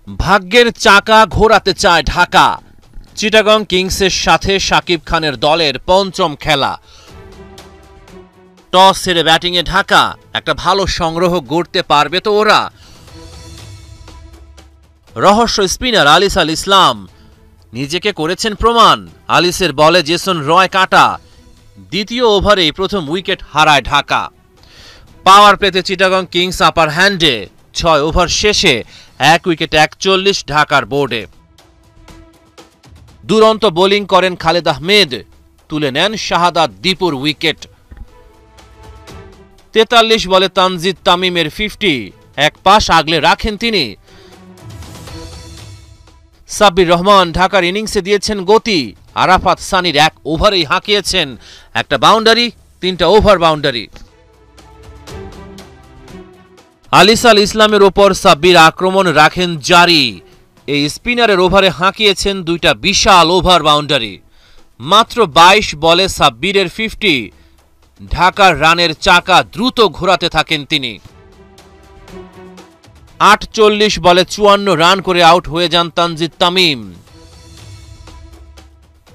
ভাগ্যের চাকা ঘোরাতে চায় ঢাকা। চিটাগং কিংসের সাথে শাকিব খানের দলের পঞ্চম খেলা। টস হেরে ব্যাটিংয়ে ঢাকা। একটা ভালো সংগ্রহ গড়তে পারবে তো ওরা। রহস্য স্পিনার আলিস আল ইসলাম নিজেকে করেছেন প্রমাণ। আলিসের বলে জেসন রয় কাটা। দ্বিতীয় ওভারেই প্রথম উইকেট হারায় ঢাকা। পাওয়ার প্লেতে চিটাগং কিংস আপার হ্যান্ডে। 6 ওভার শেষে 1 উইকেট 41 ঢাকার বোর্ডে। দুরন্ত বোলিং করেন খালেদ আহমেদ, তুলে নেন শাহাদাত দীপুর উইকেট। 43 বলে তানজিদ তামিমের 50, এক পাশ আগলে রাখেন তিনি। সাব্বির রহমান ঢাকার ইনিংসে দিয়েছেন গতি। আরাফাত সানির 1 ওভারেই হাঁকিয়েছেন একটা বাউন্ডারি, 3টা ওভার বাউন্ডারি। আলিস আল ইসলামের ওপর সাব্বির আক্রমণ রাখেন জারি। এই স্পিনারের ওভারে হাঁকিয়েছেন 2টা বিশাল ওভার বাউন্ডারি। মাত্র 22 বলে সাব্বিরের 50। ঢাকার রানের চাকা দ্রুত ঘোরাতে থাকেন তিনি। 48 বলে 54 রান করে আউট হয়ে যান তানজিদ তামিম।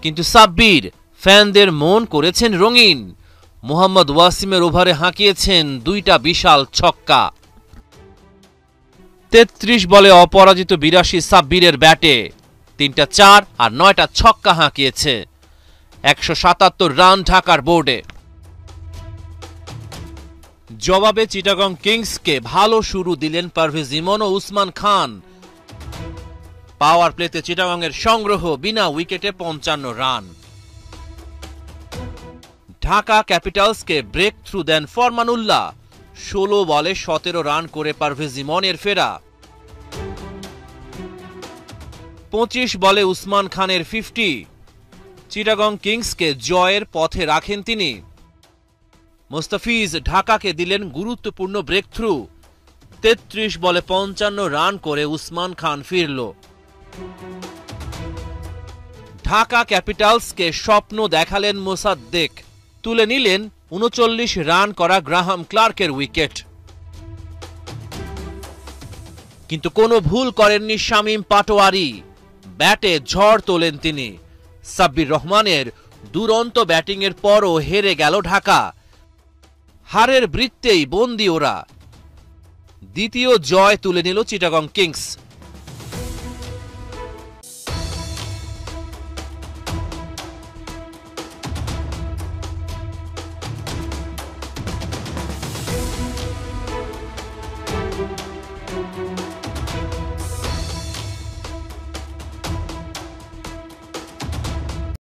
কিন্তু সাব্বির ফ্যানদের মন করেছেন রঙিন। মোহাম্মদ ওয়াসিমের ওভারে হাঁকিয়েছেন 2টা বিশাল ছক্কা। 33 বলে অপরাজিত 82 সাব্বিরের ব্যাটে 3টা 4 আর 9টা ছক্কা হাঁকিয়েছে। 177 রান ঢাকার বোর্ডে। জবাবে চিটাগং কিংসকে ভালো শুরু দিলেন পারভেজ ইমন ও উসমান খান। পাওয়ার প্লেতে চিটাগংয়ের সংগ্রহ বিনা উইকেটে 55 রান। ঢাকা ক্যাপিটালসকে ব্রেক থ্রু দেন ফরমানুল্লাহ। 16 বলে 17 রান করে পারভেজ ইমনের ফেরা। 25 বলে উসমান খানের 50। চিটাগং কিংসকে জয়ের পথে রাখেন তিনি। মুস্তাফিজ ঢাকাকে দিলেন গুরুত্বপূর্ণ ব্রেক থ্রু। 33 বলে 55 রান করে উসমান খান ফিরল। ঢাকা ক্যাপিটালসকে স্বপ্ন দেখালেন মোসাদ্দেক, তুলে নিলেন 39 রান করা গ্রাহাম ক্লার্কের উইকেট। কিন্তু কোনো ভুল করেননি শামীম পাটোয়ারি। ব্যাটে ঝড় তোলেন তিনি। সাব্বির রহমানের দুরন্ত ব্যাটিংয়ের পরও হেরে গেল ঢাকা। হারের বৃত্তেই বন্দী ওরা। দ্বিতীয় জয় তুলে নিল চিটাগং কিংস।